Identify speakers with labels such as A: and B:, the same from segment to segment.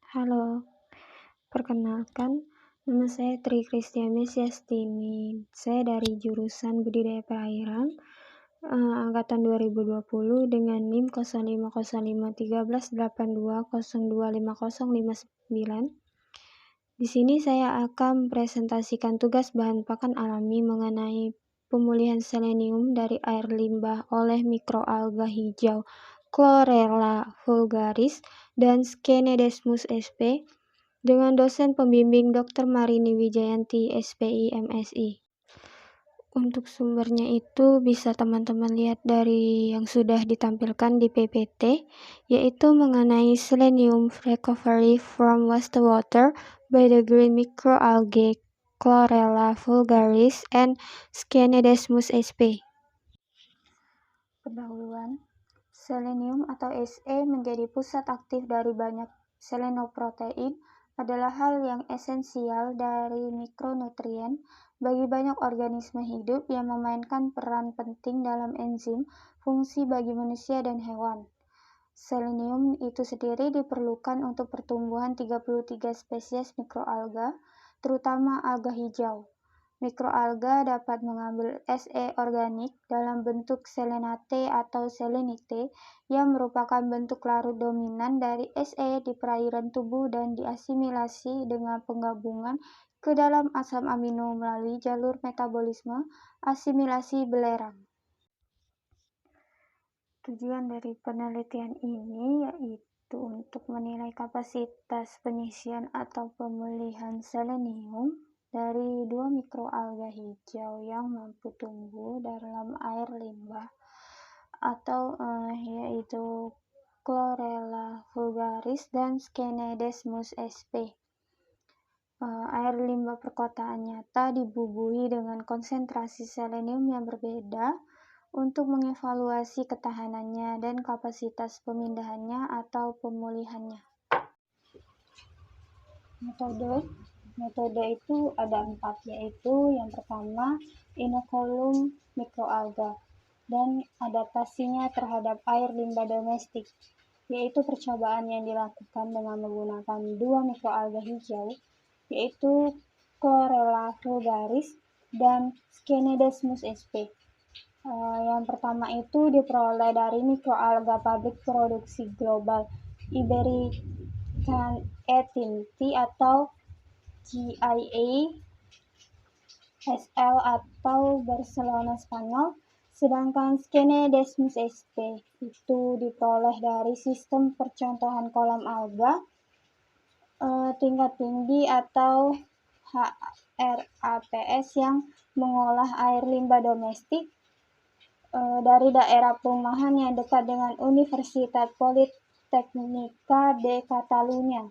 A: Halo, perkenalkan, nama saya Tri Kristiani Siastini. Saya dari jurusan Budidaya Perairan, angkatan 2020 dengan NIM 05051382025059. Di sini saya akan presentasikan tugas bahan pakan alami mengenai pemulihan selenium dari air limbah oleh mikroalga hijau Chlorella vulgaris dan Schenedesmus sp. dengan dosen pembimbing Dr. Marini Wijayanti, SPI, MSI. Untuk sumbernya itu bisa teman-teman lihat dari yang sudah ditampilkan di PPT, yaitu mengenai Selenium Recovery from Wastewater by the Green Microalgae Chlorella vulgaris and Schenedesmus sp. Pendahuluan, selenium atau Se menjadi pusat aktif dari banyak selenoprotein adalah hal yang esensial dari mikronutrien bagi banyak organisme hidup yang memainkan peran penting dalam enzim fungsi bagi manusia dan hewan. Selenium itu sendiri diperlukan untuk pertumbuhan 33 spesies mikroalga, terutama alga hijau. Mikroalga dapat mengambil Se organik dalam bentuk selenate atau selenite yang merupakan bentuk larut dominan dari Se di perairan tubuh dan diasimilasi dengan penggabungan ke dalam asam amino melalui jalur metabolisme asimilasi belerang. Tujuan dari penelitian ini yaitu untuk menilai kapasitas pengisian atau pemulihan selenium dari dua mikroalga hijau yang mampu tumbuh dalam air limbah atau yaitu Chlorella vulgaris dan Schenedesmus sp. Air limbah perkotaan nyata dibubuhi dengan konsentrasi selenium yang berbeda untuk mengevaluasi ketahanannya dan kapasitas pemindahannya atau pemulihannya. Metode itu ada 4, yaitu yang pertama inokulum mikroalga dan adaptasinya terhadap air limbah domestik, yaitu percobaan yang dilakukan dengan menggunakan dua mikroalga hijau, yaitu Chlorella vulgaris dan Schenedesmus sp. Yang pertama itu diperoleh dari mikroalga pabrik produksi global Iberican Tinti atau GIA SL atau Barcelona Spanyol, sedangkan Schenedesmus sp. itu diperoleh dari sistem percontohan kolam alga tingkat tinggi atau HRAPS yang mengolah air limbah domestik dari daerah perumahan yang dekat dengan Universitat Politècnica de Catalunya,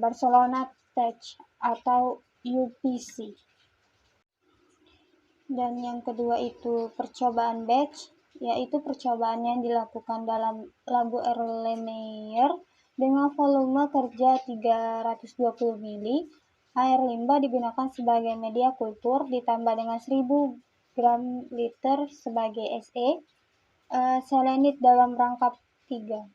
A: Barcelona Tech atau UPC. Dan yang kedua itu percobaan batch, yaitu percobaan yang dilakukan dalam labu Erlenmeyer dengan volume kerja 320 mili. Air limbah digunakan sebagai media kultur ditambah dengan 1000 gram liter sebagai Se, selenit dalam rangkap 3.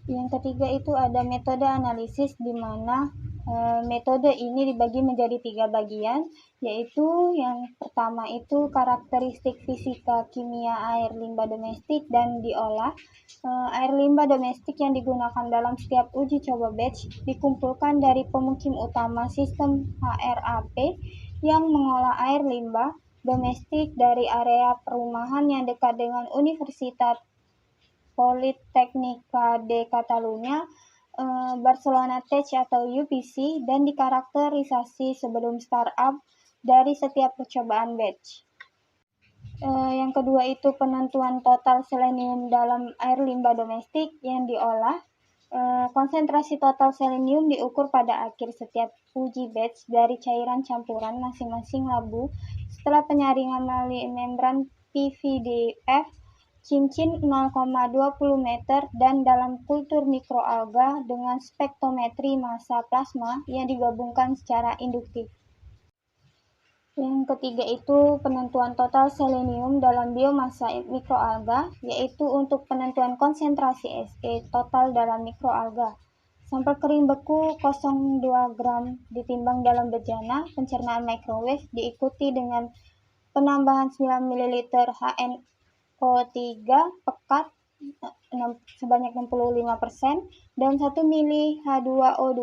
A: Yang ketiga itu ada metode analisis di mana metode ini dibagi menjadi 3 bagian, yaitu yang pertama itu karakteristik fisika kimia air limbah domestik dan diolah. Air limbah domestik yang digunakan dalam setiap uji coba batch dikumpulkan dari pemukim utama sistem HRAP yang mengolah air limbah domestik dari area perumahan yang dekat dengan Universitat Politècnica de Catalunya, Barcelona Tech atau UPC, dan dikarakterisasi sebelum startup dari setiap percobaan batch. Yang kedua itu penentuan total selenium dalam air limbah domestik yang diolah. Konsentrasi total selenium diukur pada akhir setiap uji batch dari cairan campuran masing-masing labu setelah penyaringan melalui membran PVDF cincin 0,20 meter dan dalam kultur mikroalga dengan spektrometri massa plasma yang digabungkan secara induktif. Yang ketiga itu penentuan total selenium dalam biomasa mikroalga, yaitu untuk penentuan konsentrasi Se total dalam mikroalga. Sampel kering beku 0,2 gram ditimbang dalam bejana pencernaan microwave diikuti dengan penambahan 9 ml HNO3 pekat sebanyak 65% dan 1 ml H2O2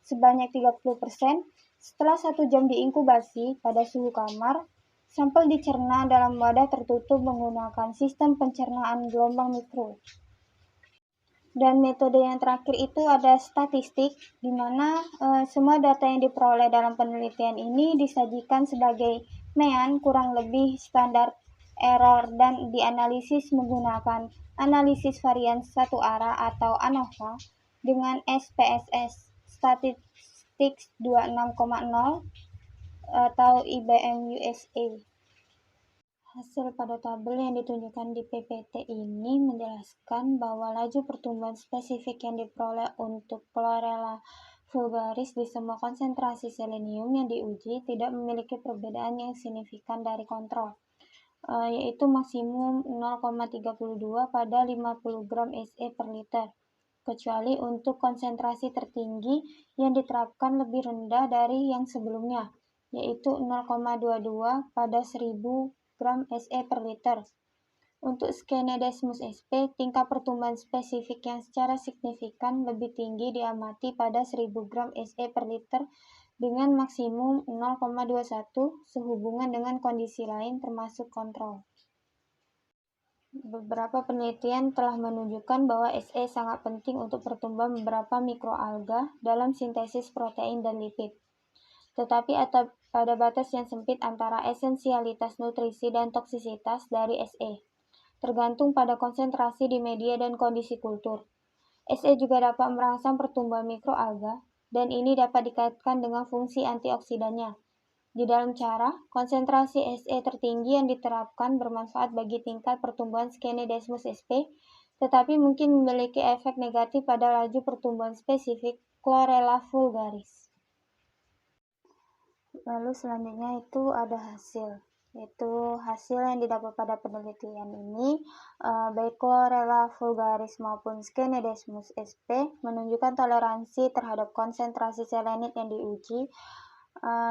A: sebanyak 30%. Setelah 1 jam diinkubasi pada suhu kamar, sampel dicerna dalam wadah tertutup menggunakan sistem pencernaan gelombang mikro. Dan metode yang terakhir itu ada statistik, di mana semua data yang diperoleh dalam penelitian ini disajikan sebagai mean kurang lebih standar error dan dianalisis menggunakan analisis varian satu arah atau ANOVA dengan SPSS Statistics 26,0 atau IBM USA. Hasil pada tabel yang ditunjukkan di PPT ini menjelaskan bahwa laju pertumbuhan spesifik yang diperoleh untuk Chlorella vulgaris di semua konsentrasi selenium yang diuji tidak memiliki perbedaan yang signifikan dari kontrol, yaitu maksimum 0,32 pada 50 gram SE per liter, kecuali untuk konsentrasi tertinggi yang diterapkan lebih rendah dari yang sebelumnya, yaitu 0,22 pada 1000 gram SE per liter. Untuk Skenedesmus sp, tingkat pertumbuhan spesifik yang secara signifikan lebih tinggi diamati pada 1000 gram SE per liter dengan maksimum 0,21 sehubungan dengan kondisi lain termasuk kontrol. Beberapa penelitian telah menunjukkan bahwa SE sangat penting untuk pertumbuhan beberapa mikroalga dalam sintesis protein dan lipid. Tetapi ada batas yang sempit antara esensialitas nutrisi dan toksisitas dari SE, tergantung pada konsentrasi di media dan kondisi kultur. SE juga dapat merangsang pertumbuhan mikroalga, dan ini dapat dikaitkan dengan fungsi antioksidannya. Di dalam cara, konsentrasi SE tertinggi yang diterapkan bermanfaat bagi tingkat pertumbuhan Skenedesmus sp, tetapi mungkin memiliki efek negatif pada laju pertumbuhan spesifik Chlorella vulgaris. Lalu selanjutnya itu ada hasil yang didapat pada penelitian ini, baik Chlorella vulgaris maupun Skenedesmus sp menunjukkan toleransi terhadap konsentrasi selenit yang diuji,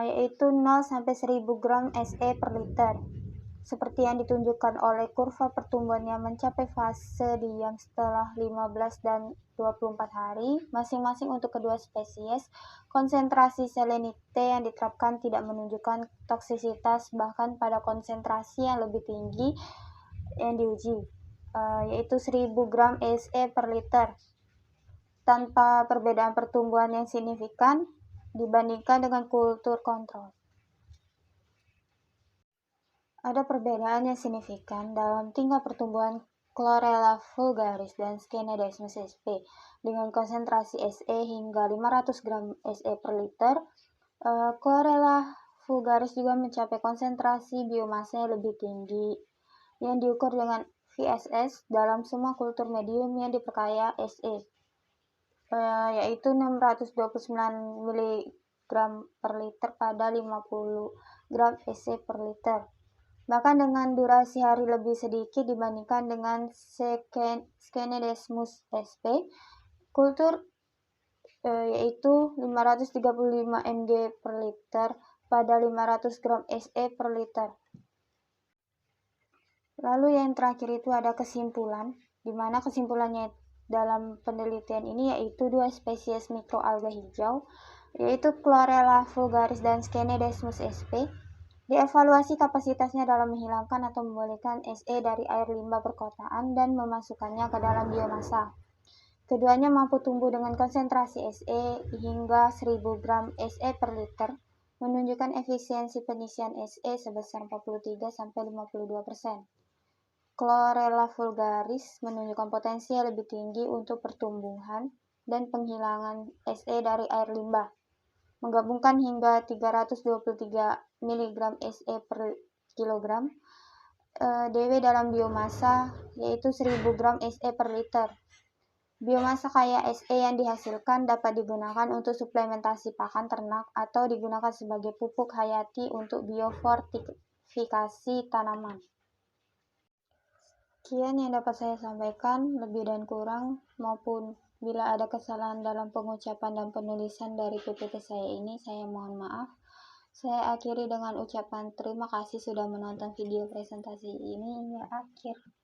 A: yaitu 0-1000 gram SE per liter. Seperti yang ditunjukkan oleh kurva pertumbuhan yang mencapai fase diam setelah 15 dan 24 hari, masing-masing untuk kedua spesies, konsentrasi selenite yang diterapkan tidak menunjukkan toksisitas bahkan pada konsentrasi yang lebih tinggi yang diuji, yaitu 1000 gram SE per liter, tanpa perbedaan pertumbuhan yang signifikan dibandingkan dengan kultur kontrol. Ada perbedaan yang signifikan dalam tingkat pertumbuhan Chlorella vulgaris dan Skenedesmus sp dengan konsentrasi SE hingga 500 gram SE per liter. Chlorella vulgaris juga mencapai konsentrasi biomasa yang lebih tinggi yang diukur dengan VSS dalam semua kultur medium yang diperkaya SE, yaitu 629 mg per liter pada 50 gram SE per liter. Bahkan dengan durasi hari lebih sedikit dibandingkan dengan Skenedesmus sp, kultur yaitu 535 mg per liter pada 500 gram SE per liter. Lalu yang terakhir itu ada kesimpulan, di mana kesimpulannya dalam penelitian ini yaitu dua spesies mikroalga hijau, yaitu Chlorella vulgaris dan Skenedesmus sp, dievaluasi kapasitasnya dalam menghilangkan atau memulihkan SE dari air limbah perkotaan dan memasukkannya ke dalam biomasa. Keduanya mampu tumbuh dengan konsentrasi SE hingga 1000 gram SE per liter, menunjukkan efisiensi pengisian SE sebesar 43-52%. Chlorella vulgaris menunjukkan potensi yang lebih tinggi untuk pertumbuhan dan penghilangan SE dari air limbah, menggabungkan hingga 323 mg SE per kilogram DW dalam biomasa, yaitu 1000 gram SE per liter. Biomasa kaya SE yang dihasilkan dapat digunakan untuk suplementasi pakan ternak atau digunakan sebagai pupuk hayati untuk biofortifikasi tanaman. Sekian yang dapat saya sampaikan, lebih dan kurang maupun Bila ada kesalahan dalam pengucapan dan penulisan dari PPT saya ini, saya mohon maaf. Saya akhiri dengan ucapan terima kasih sudah menonton video presentasi ini hingga akhir.